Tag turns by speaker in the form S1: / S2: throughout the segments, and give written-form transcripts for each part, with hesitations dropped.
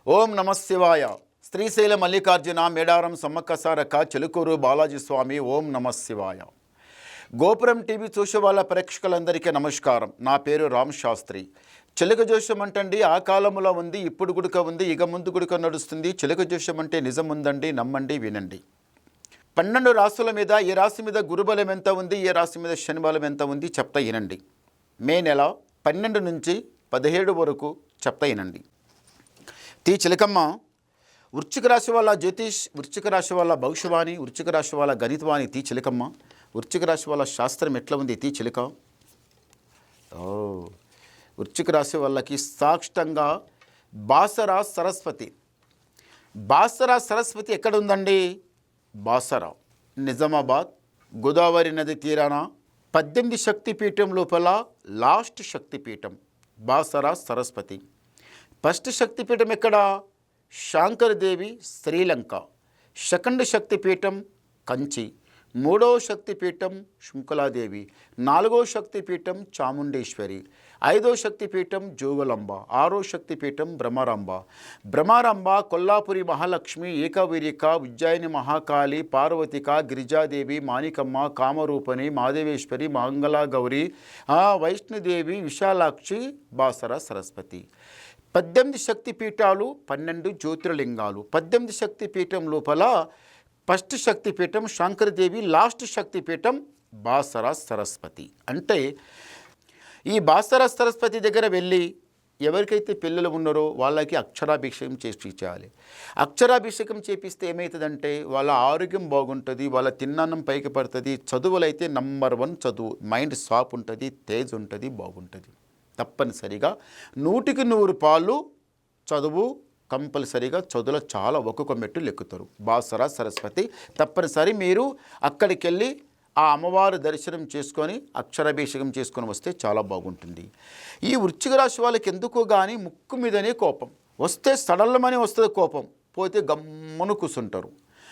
S1: ఓం నమ శివాయ. శ్రీశైల మల్లికార్జున మేడారం సమ్మక్క సారక్క చెలుకూరు బాలాజీ స్వామి. ఓం నమ శివాయ. గోపురం టీవీ చూసే వాళ్ళ ప్రేక్షకులందరికీ నమస్కారం. నా పేరు రామ్ శాస్త్రి. చిలక జోషం అంటండి ఆ కాలంలో ఉంది, ఇప్పుడు గుడుక ఉంది, ఇక ముందు గుడుక నడుస్తుంది. చిలక జోషం అంటే నిజం ఉందండి, నమ్మండి, వినండి. 12 రాశుల మీద ఏ రాశి మీద గురుబలం ఎంత ఉంది, ఏ రాశి మీద శనిబలం ఎంత ఉంది చెప్తా వినండి. మే నెల 12 నుంచి 17 వరకు చెప్తా వినండి. తీ చిలకమ్మ, వృశ్చిక రాశి వాళ్ళ జ్యోతిష్, వృశ్చిక రాశి వాళ్ళ భవిష్యవాణి, వృశ్చిక రాశి వాళ్ళ గణితవాణి. తీ చిలకమ్మ, వృశ్చిక రాశి వాళ్ళ శాస్త్రం ఎట్లా ఉంది తీ చిలక. వృశ్చిక రాశి వాళ్ళకి సాక్షంగా బాసరా సరస్వతి. బాసరా సరస్వతి ఎక్కడ ఉందండి? బాసరా నిజామాబాద్ గోదావరి నది తీరాన 18 శక్తిపీఠం లోపల లాస్ట్ శక్తిపీఠం బాసరా సరస్వతి. ఫస్ట్ శక్తిపీఠం ఎక్కడ? శాంకరదేవి శ్రీలంక. సెకండ్ శక్తిపీఠం కంచి. 3వ శక్తిపీఠం శుంకలాదేవి. 4వ శక్తిపీఠం చాముండేశ్వరి. 5వ శక్తిపీఠం జోగులాంబ. 6వ శక్తిపీఠం భ్రమరాంబ. భ్రమరాంబ కొల్లాపురి మహాలక్ష్మి, ఏకవీరిక, ఉజ్జయిని మహాకాళి, పార్వతిక, గిరిజాదేవి, మాణికమ్మ, కామరూపని, మాదేవేశ్వరి, మంగళగౌరి, వైష్ణుదేవి, విశాలాక్షి, బాసరా సరస్వతి. 18 శక్తిపీఠాలు, 12 జ్యోతిర్లింగాలు. 18 శక్తిపీఠం లోపల ఫస్ట్ శక్తిపీఠం శంకరదేవి, లాస్ట్ శక్తిపీఠం బాసరా సరస్వతి. అంటే ఈ బాసరా సరస్వతి దగ్గర వెళ్ళి ఎవరికైతే పిల్లలు ఉన్నారో వాళ్ళకి అక్షరాభిషేకం చేయాలి. అక్షరాభిషేకం చేపిస్తే ఏమవుతుందంటే వాళ్ళ ఆరోగ్యం బాగుంటుంది, వాళ్ళ తిన్నాన్నం పైకి పడుతుంది. చదువులైతే నంబర్ 1 చదువు, మైండ్ షార్ప్ ఉంటుంది, తేజ్ ఉంటుంది, బాగుంటుంది. తప్పనిసరిగా 100కి 100 పాలు చదువు కంపల్సరీగా చదువులో చాలా ఒక్కొక్క మెట్టు ఎక్కుతారు. బాసరా సరస్వతి తప్పనిసరి మీరు అక్కడికి వెళ్ళి ఆ అమ్మవారు దర్శనం చేసుకొని అక్షరాభిషేకం చేసుకొని వస్తే చాలా బాగుంటుంది. ఈ వృశ్చిక రాశి వాళ్ళకి ఎందుకో కానీ ముక్కు మీదనే కోపం వస్తే సడల్లమని వస్తుంది కోపం, పోతే గమ్మును కూర్చుంటారు.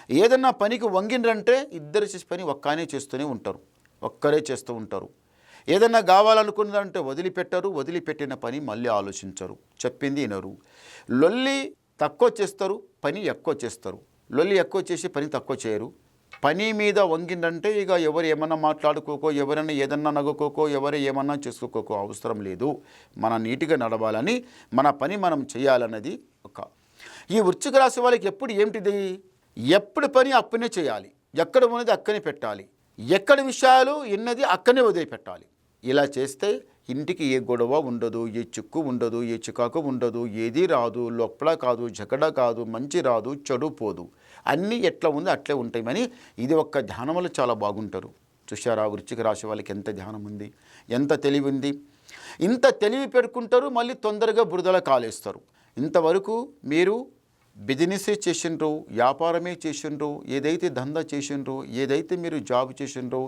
S1: ఏదన్నా పనికి వంగినరంటే ఇద్దరు చేసే పని ఒక్కనే చేస్తూనే ఉంటారు, ఒక్కరే చేస్తూ ఉంటారు. ఏదన్నా కావాలనుకున్నదంటే వదిలిపెట్టరు, వదిలిపెట్టిన పని మళ్ళీ ఆలోచించరు, చెప్పింది వినరు. లొల్లి తక్కువ చేస్తారు, పని ఎక్కువ చేస్తారు. లొల్లి ఎక్కువ చేసి పని తక్కువ చేయరు. పని మీద వంగిందంటే ఇక ఎవరు ఏమన్నా మాట్లాడుకోకో, ఎవరైనా ఏదన్నా నవ్వుకోకో, ఎవరు ఏమన్నా చేసుకోకో అవసరం లేదు. మన నీట్గా నడవాలని, మన పని మనం చేయాలన్నది ఒక. ఈ వృశ్చిక రాశి వాళ్ళకి ఎప్పుడు ఏమిటిది? ఎప్పుడు పని అక్కనే చేయాలి, ఎక్కడ ఉన్నది అక్కనే పెట్టాలి, ఎక్కడ విషయాలు ఎన్నది అక్కనే వదిలిపెట్టాలి. ఇలా చేస్తే ఇంటికి ఏ గొడవ ఉండదు, ఏ చిక్కు ఉండదు, ఏ చికాకు ఉండదు, ఏది రాదు, లోపల కాదు, జగడ కాదు, మంచి రాదు, చెడు పోదు, అన్నీ ఎట్లా ఉంది అట్లే ఉంటాయని ఇది ఒక్క ధ్యానం వల్ల చాలా బాగుంటారు. చూశారా వృశ్చిక రాశి వాళ్ళకి ఎంత ధ్యానం ఉంది, ఎంత తెలివి ఉంది. ఇంత తెలివి పెట్టుకుంటారు, మళ్ళీ తొందరగా బురదల కాలేస్తారు. ఇంతవరకు మీరు బిజినెసే చేసిండ్రు, వ్యాపారమే చేసిండ్రు, ఏదైతే దందా చేసిండ్రు, ఏదైతే మీరు జాబ్ చేసిండ్రో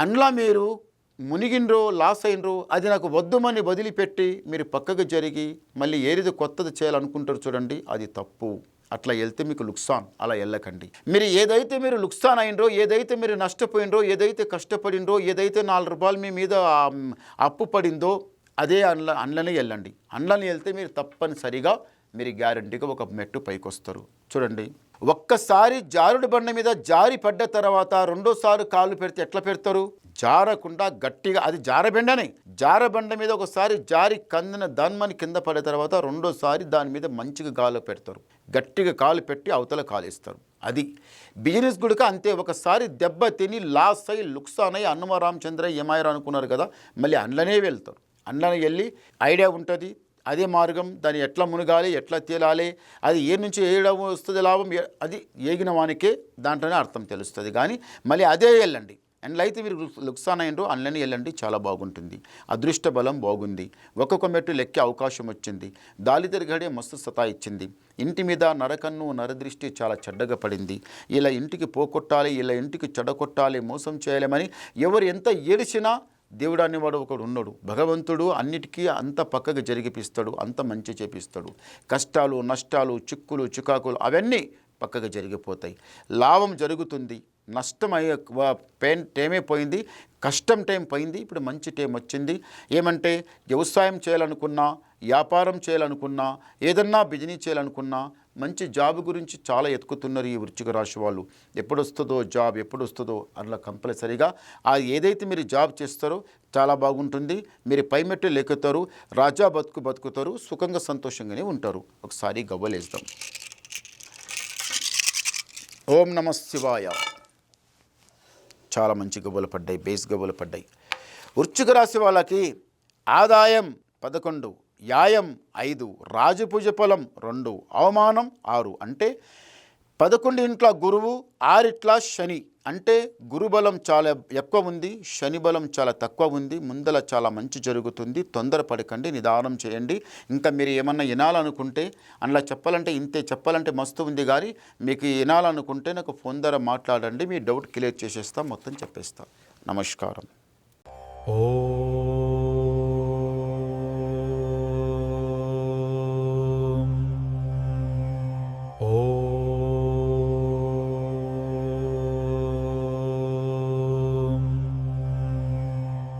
S1: అందులో మీరు మునిగినరో, లాస్ అయినరో అది నాకు వద్దుమని వదిలిపెట్టి మీరు పక్కకు జరిగి మళ్ళీ ఏది కొత్తది చేయాలనుకుంటారు చూడండి, అది తప్పు. అట్లా వెళ్తే మీకు లుక్సాన్. అలా వెళ్ళకండి. మీరు ఏదైతే మీరు లుక్సాన్ అయినరో, ఏదైతే మీరు నష్టపోయినరో, ఏదైతే కష్టపడినరో, ఏదైతే 4 రూపాయలు మీ మీద అప్పు పడిందో అదే అండ్లనే వెళ్ళండి. అండ్లని వెళ్తే మీరు తప్పనిసరిగా మీరు గ్యారంటీగా ఒక మెట్టు పైకి వస్తారు. చూడండి, ఒక్కసారి జారుడు బండ మీద జారి పడ్డ తర్వాత రెండోసారి కాళ్ళు పెడితే ఎట్లా పెడతారు? జారకుండా గట్టిగా, అది జారబండనే. జారబండ మీద ఒకసారి జారి కందిన దాన్మని కింద పడే తర్వాత రెండోసారి దాని మీద మంచిగా గాలు పెడతారు, గట్టిగా కాలు పెట్టి అవతల కాలేస్తారు. అది బిజినెస్ గుడిక అంతే. ఒకసారి దెబ్బ తిని లాస్ అయ్యి లుక్సాన్ అయ్యి అన్నమ రామచంద్ర ఏమాయరా అనుకున్నారు కదా, మళ్ళీ అండ్లనే వెళ్తారు. అండ్లనే వెళ్ళి ఐడియా ఉంటుంది, అదే మార్గం, దాన్ని ఎట్లా మునగాలి, ఎట్లా తేలాలి, అది ఏ నుంచి ఏడవ వస్తుంది లాభం, అది ఏగిన వానికే దాంట్లోనే అర్థం తెలుస్తుంది. కానీ మళ్ళీ అదే వెళ్ళండి. అండ్లో అయితే మీరు లుక్సాన్ అయినరో అందులోనే వెళ్ళండి, చాలా బాగుంటుంది. అదృష్ట బలం బాగుంది. ఒక్కొక్క మెట్టు లెక్కే అవకాశం వచ్చింది. దాలిదరి గడే మస్తు సతా ఇచ్చింది. ఇంటి మీద నరకన్ను నరదృష్టి చాలా చెడ్డగా పడింది. ఇలా ఇంటికి పోగొట్టాలి, ఇలా ఇంటికి చెడగొట్టాలి, మోసం చేయలేమని ఎవరు ఎంత ఏడిచినా దేవుడు అనేవాడు ఒకడు ఉన్నాడు. భగవంతుడు అన్నిటికీ అంత పక్కగా జరిగిపిస్తాడు, అంత మంచి చేపిస్తాడు. కష్టాలు, నష్టాలు, చిక్కులు, చికాకులు అవన్నీ పక్కగా జరిగిపోతాయి. లాభం జరుగుతుంది, నష్టం టైమే పోయింది, కష్టం టైం పోయింది, ఇప్పుడు మంచి టైం వచ్చింది. ఏమంటే వ్యవసాయం చేయాలనుకున్నా, వ్యాపారం చేయాలనుకున్నా, ఏదన్నా బిజినెస్ చేయాలనుకున్నా, మంచి జాబ్ గురించి చాలా ఎతుకుతున్నారు ఈ వృశ్చిక రాశి వాళ్ళు. ఎప్పుడు వస్తుందో జాబ్, ఎప్పుడు వస్తుందో అట్లా కంపల్సరీగా ఏదైతే మీరు జాబ్ చేస్తారో చాలా బాగుంటుంది. మీరు పైమెట్టు లేకుతారు, రాజా బతుకుతారు, సుఖంగా సంతోషంగానే ఉంటారు. ఒకసారి గవ్వలేస్తాం. ఓం నమ శివాయ. చాలా మంచి గవ్వలు పడ్డాయి, బేస్ గవ్వలు పడ్డాయి. వృశ్చిక రాశి వాళ్ళకి ఆదాయం 11, యాయం 5, రాజపూజ ఫలం 2, అవమానం 6. అంటే 11 ఇంట్ల గురువు, 6 ఇంట్ల శని. అంటే గురుబలం చాలా ఎక్కువ ఉంది, శని బలం చాలా తక్కువ ఉంది. ముందల చాలా మంచి జరుగుతుంది. తొందరపడకండి, నిదానం చేయండి. ఇంకా మీరు ఏమన్నా వినాలనుకుంటే, అందులో చెప్పాలంటే ఇంతే చెప్పాలంటే మస్తు ఉంది, కానీ మీకు వినాలనుకుంటే నాకు ఫోన్ ద్వారా మాట్లాడండి, మీ డౌట్ క్లియర్ చేసేస్తా, మొత్తం చెప్పేస్తా. నమస్కారం.
S2: ఓం